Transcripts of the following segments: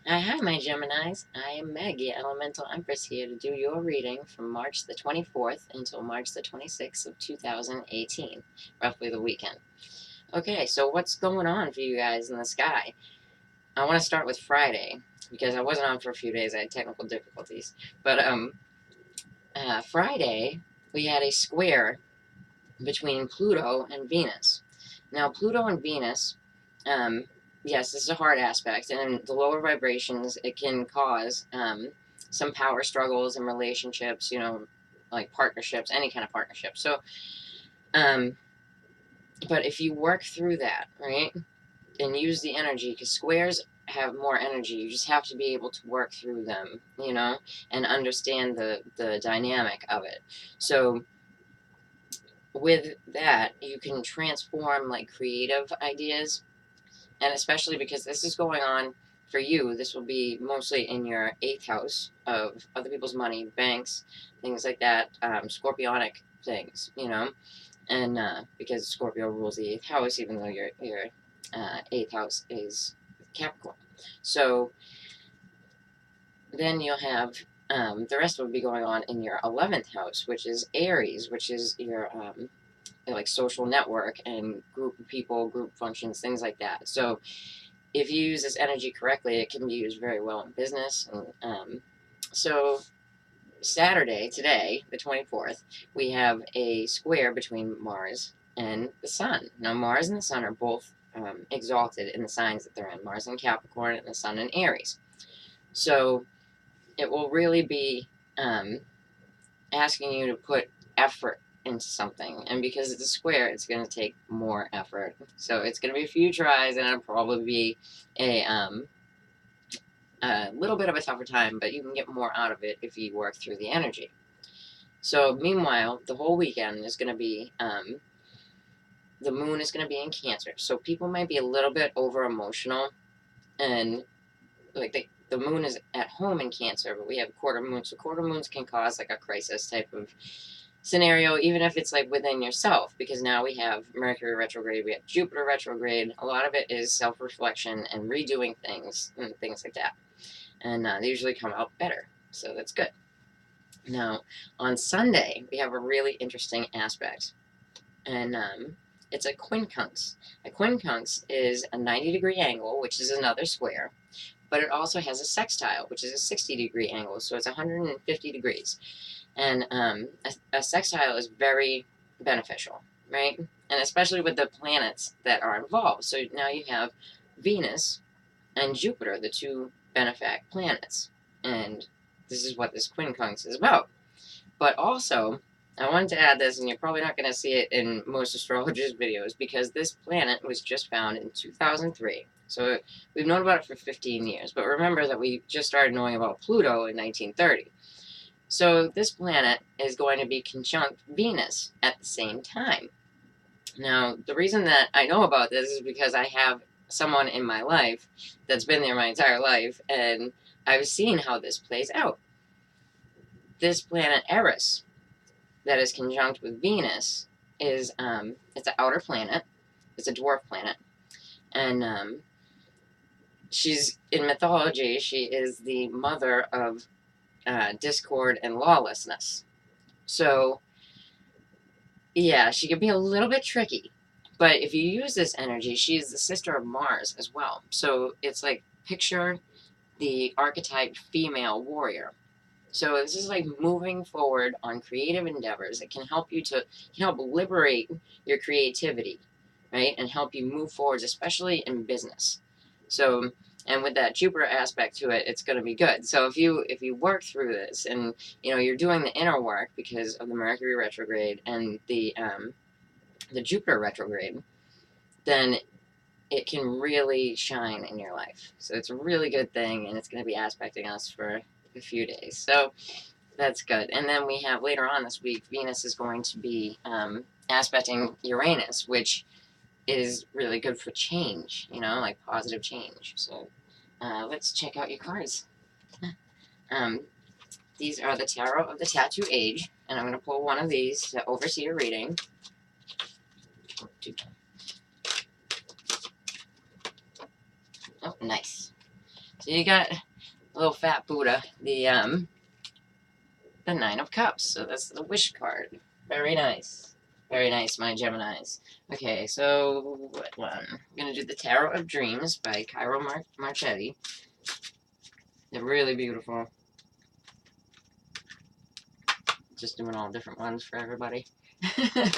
Hi, my Geminis. I am Maggie, Elemental Empress, here to do your reading from March the 24th until March the 26th of 2018, roughly the weekend. Okay, so what's going on for you guys in the sky? I want to start with Friday, because I wasn't on for a few days. I had technical difficulties. But Friday, we had a square between Pluto and Venus. Now, Pluto and Venus, um, yes, this is a hard aspect, and in the lower vibrations, it can cause some power struggles in relationships, like partnerships, any kind of partnership. Um, but if you work through that, right, and use the energy, because squares have more energy, you just have to be able to work through them, and understand the dynamic of it. So, with that, you can transform like creative ideas, and especially because this is going on for you, this will be mostly in your eighth house of other people's money, banks, things like that, scorpionic things, and because Scorpio rules the eighth house, even though your eighth house is Capricorn. So then you'll have the rest will be going on in your 11th house, which is Aries, which is your like social network and group of people, group functions, things like that. So if you use this energy correctly, it can be used very well in business. And so Saturday, today, the 24th, we have a square between Mars and the Sun. Now, Mars and the Sun are both exalted in the signs that they're in. Mars in Capricorn and the Sun in Aries. So it will really be asking you to put effort into something, and because it's a square, it's going to take more effort. So it's going to be a few tries, and it'll probably be a little bit of a tougher time, but you can get more out of it if you work through the energy. So meanwhile, the whole weekend is going to be the moon is going to be in Cancer, so people might be a little bit over emotional, and like the moon is at home in Cancer, but we have quarter moon, so quarter moons can cause like a crisis type of scenario, even if it's like within yourself, because now we have Mercury retrograde, we have Jupiter retrograde. A lot of it is self-reflection and redoing things and things like that, and they usually come out better, so that's good. Now, on Sunday, we have a really interesting aspect, and it's a quincunx. A quincunx is a 90-degree angle, which is another square, but it also has a sextile, which is a 60-degree angle, so it's 150 degrees. And a sextile is very beneficial, right? And especially with the planets that are involved. So now you have Venus and Jupiter, the two benefact planets. And this is what this quincunx is about. But also, I wanted to add this, and you're probably not going to see it in most astrologers' videos, because this planet was just found in 2003. So we've known about it for 15 years. But remember that we just started knowing about Pluto in 1930. So this planet is going to be conjunct Venus at the same time. Now, the reason that I know about this is because I have someone in my life that's been there my entire life, and I've seen how this plays out. This planet Eris that is conjunct with Venus is it's an outer planet. It's a dwarf planet, and she's in mythology. She is the mother of discord and lawlessness. So yeah, she can be a little bit tricky, but if you use this energy, she is the sister of Mars as well. So it's like, picture the archetype female warrior. So this is like moving forward on creative endeavors. It can help you can help liberate your creativity, right? And help you move forwards, especially in business. So, and with that Jupiter aspect to it, it's going to be good. So if you work through this, and you're doing the inner work because of the Mercury retrograde and the Jupiter retrograde, then it can really shine in your life. So it's a really good thing, and it's going to be aspecting us for a few days. So that's good. And then we have later on this week, Venus is going to be aspecting Uranus, which is really good for change, like positive change. So let's check out your cards. Um, these are the Tarot of the Tattoo Age, and I'm going to pull one of these to oversee your reading. Oh, nice. So you got a little fat Buddha, the Nine of Cups. So that's the wish card. Very nice. Very nice, my Geminis. Okay, so what one? I'm going to do the Tarot of Dreams by Cairo Marchetti. They're really beautiful. Just doing all different ones for everybody. I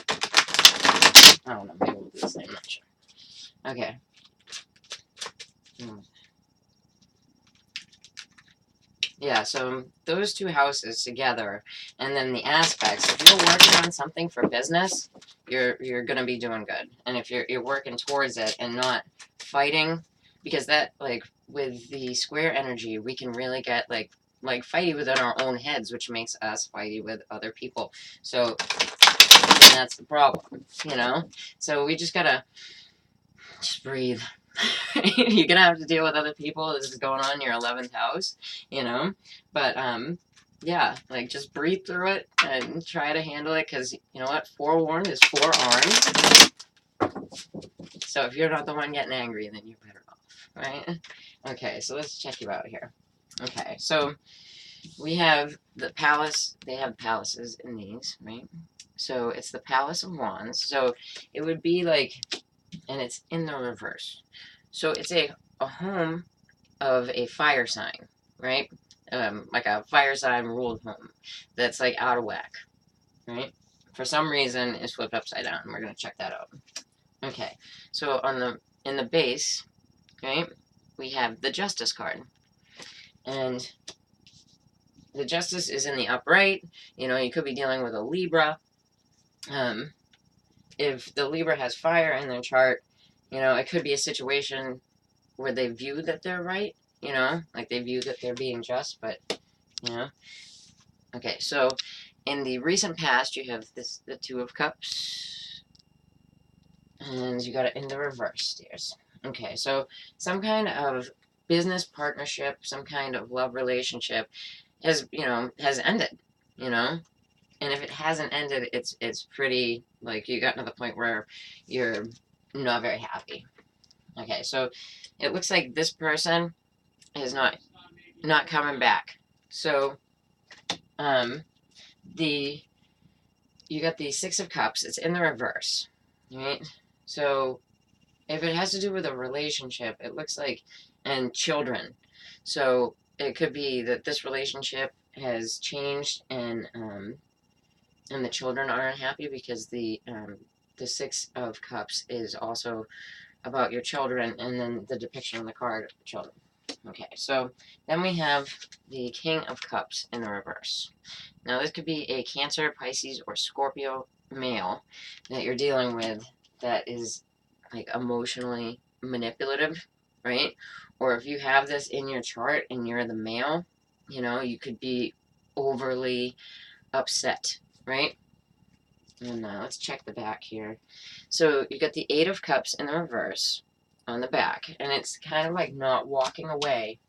don't know, maybe we'll do the same, I'm not sure. Okay. Yeah, so those two houses together, and then the aspects. If you're working on something for business, you're gonna be doing good. And if you're working towards it and not fighting, because that, like, with the square energy, we can really get like fighty within our own heads, which makes us fighty with other people. So and that's the problem, you know. So we just gotta just breathe. You're gonna have to deal with other people. This is going on in your 11th house, you know. But yeah, like just breathe through it and try to handle it, because you know what? Forewarned is forearmed. So if you're not the one getting angry, then you're better off, right? Okay, so let's check you out here. Okay, so we have the palace. They have palaces in these, right? So it's the Palace of Wands. So it would be like, and it's in the reverse. So it's a home of a fire sign, right? Like a fire sign ruled home that's like out of whack, right? For some reason, it's flipped upside down. We're gonna check that out. Okay, so in the base, right, we have the Justice card, and the Justice is in the upright. You know, you could be dealing with a Libra. If the Libra has fire in their chart, you know, it could be a situation where they view that they're right, you know, like they view that they're being just, but, you know. Okay, so in the recent past, you have the Two of Cups, and you got it in the reverse, dears. Okay, so some kind of business partnership, some kind of love relationship has ended, you know. And if it hasn't ended, it's pretty, like, you got to the point where you're not very happy. Okay, so it looks like this person is not coming back. So, you got the Six of Cups. It's in the reverse, right? So, if it has to do with a relationship, it looks like, and children. So it could be that this relationship has changed, and the children are unhappy, because the Six of Cups is also about your children, and then the depiction on the card of children. Okay, so then we have the King of Cups in the reverse. Now this could be a Cancer, Pisces, or Scorpio male that you're dealing with that is like emotionally manipulative, right? Or if you have this in your chart and you're the male, you know, you could be overly upset, right? And let's check the back here. So you got the Eight of Cups in the reverse on the back, and it's kind of like not walking away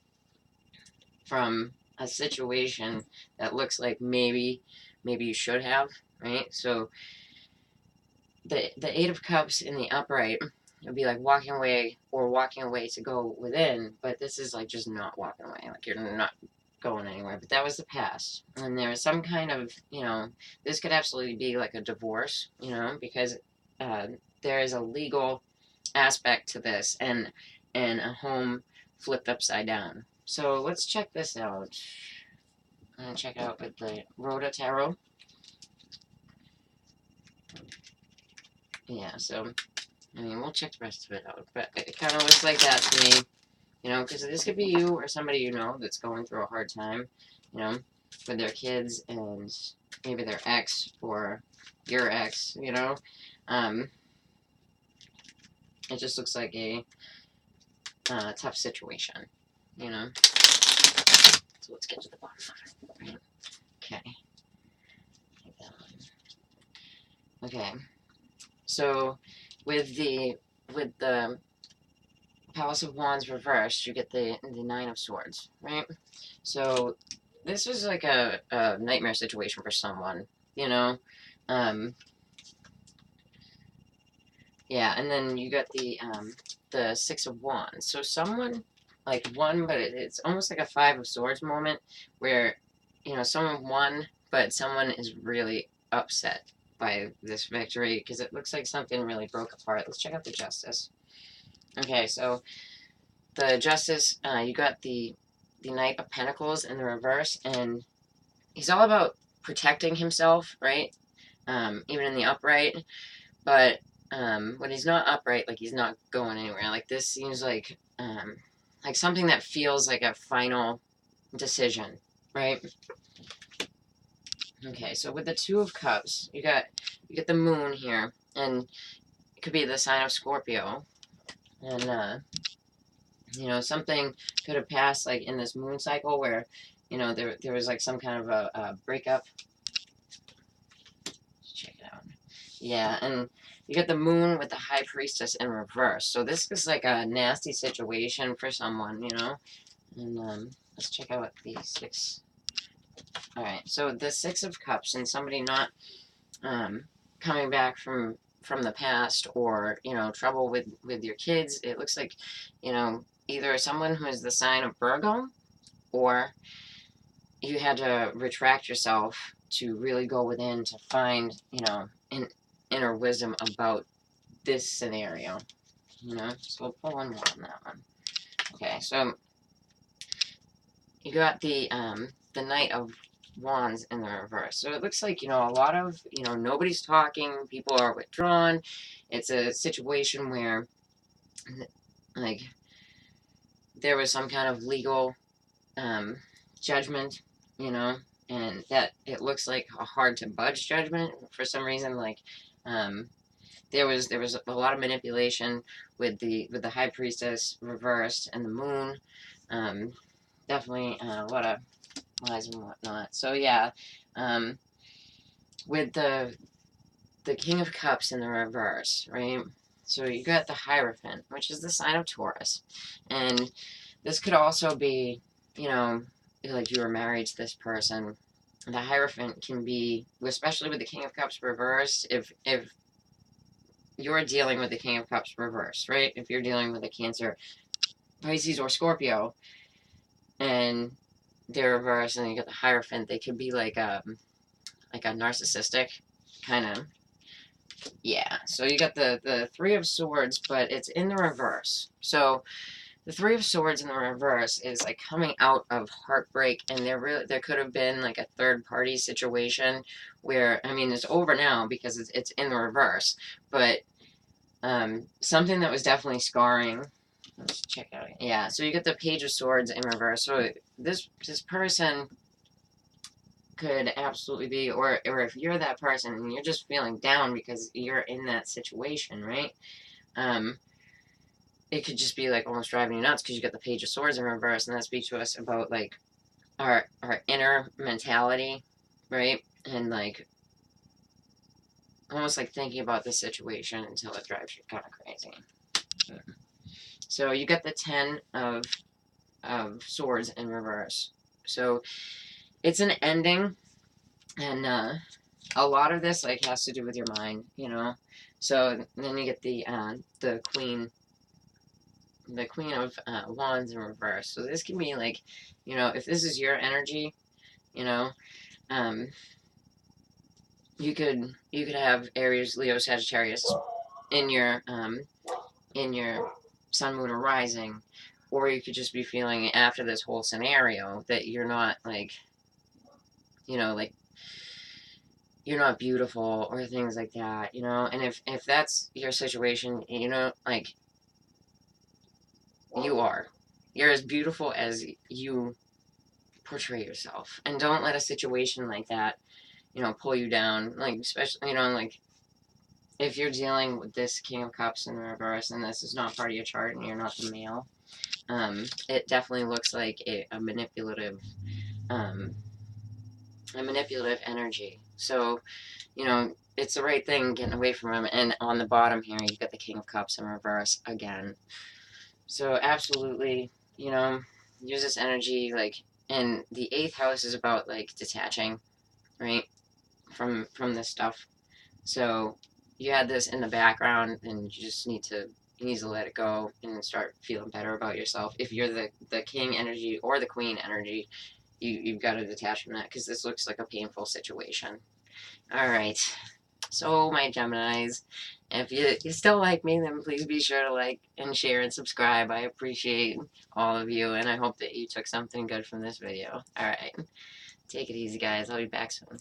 from a situation that looks like maybe you should have, right? So the Eight of Cups in the upright would be like walking away to go within, but this is like just not walking away, like you're not going anywhere. But that was the past, and there was some kind of, you know, this could absolutely be like a divorce, you know, because there is a legal aspect to this, and a home flipped upside down. So let's check this out. I'm gonna check it out with the Rhoda Tarot. Yeah, so I mean, we'll check the rest of it out, but it kind of looks like that to me, you know, because this could be you or somebody you know that's going through a hard time, you know, with their kids and maybe their ex or your ex, you know. It just looks like a tough situation, you know. So let's get to the bottom of it. Right? Okay. Okay. So with the Palace of Wands reversed, you get the Nine of Swords, right? So this is like a nightmare situation for someone, you know. Yeah, and then you got the Six of Wands. So someone like won, but it's almost like a Five of Swords moment where, someone won, but someone is really upset by this victory because it looks like something really broke apart. Let's check out the Justice. Okay, so the Justice, you got the Knight of Pentacles in the reverse, and he's all about protecting himself, right? Even in the upright, but when he's not upright, like he's not going anywhere. Like this seems like something that feels like a final decision, right? Okay, so with the Two of Cups, you get the Moon here, and it could be the sign of Scorpio, and something could have passed like in this moon cycle where there was like some kind of a breakup. Let's check it out. Yeah, and you get the Moon with the High Priestess in reverse. So this is like a nasty situation for someone, And let's check out what the six. All right, so the Six of Cups and somebody not coming back from the past, or trouble with your kids. It looks like either someone who is the sign of Virgo, or you had to retract yourself to really go within to find an inner wisdom about this scenario. So we'll pull one more on that one. Okay, so you got the Knight of Wands in the reverse. So it looks like, a lot of, nobody's talking, people are withdrawn. It's a situation where, like, there was some kind of legal judgment, and that it looks like a hard to budge judgment for some reason. Like, there was a lot of manipulation with the High Priestess reversed and the Moon. Definitely a lot of lies and whatnot. So yeah, with the King of Cups in the reverse, right? So you got the Hierophant, which is the sign of Taurus, and this could also be, like you were married to this person. The Hierophant can be, especially with the King of Cups reversed, if you're dealing with the King of Cups reversed, right? If you're dealing with a Cancer, Pisces, or Scorpio, and they're reversed, and you got the Hierophant, they could be like a narcissistic kind of. Yeah, so you got the Three of Swords, but it's in the reverse. So the Three of Swords in the reverse is like coming out of heartbreak, and there could have been like a third party situation where, I mean, it's over now because it's in the reverse, but something that was definitely scarring. Let's check out. Yeah, so you get the Page of Swords in reverse. So this person could absolutely be, or if you're that person and you're just feeling down because you're in that situation, right? It could just be like almost driving you nuts because you got the Page of Swords in reverse, and that speaks to us about like our inner mentality, right? And like almost like thinking about the situation until it drives you kind of crazy. So you get the Ten of Swords in reverse. So it's an ending, and a lot of this like has to do with your mind, So then you get the Queen, of Wands in reverse. So this can be like, if this is your energy, you could have Aries, Leo, Sagittarius in your Sun, Moon, or Rising, or you could just be feeling after this whole scenario that you're not like, like you're not beautiful or things like that, and if that's your situation, like you're as beautiful as you portray yourself, and don't let a situation like that, pull you down, like especially, like if you're dealing with this King of Cups in the reverse and this is not part of your chart and you're not the male, it definitely looks like a manipulative energy. So, it's the right thing getting away from him. And on the bottom here, you got the King of Cups in reverse again. So absolutely, use this energy, like, and the 8th house is about like detaching, right, from this stuff. So you had this in the background, and you just need to You need to let it go and start feeling better about yourself. If you're the king energy or the queen energy, you've got to detach from that because this looks like a painful situation. All right. So, my Geminis, if you still like me, then please be sure to like and share and subscribe. I appreciate all of you, and I hope that you took something good from this video. All right. Take it easy, guys. I'll be back soon.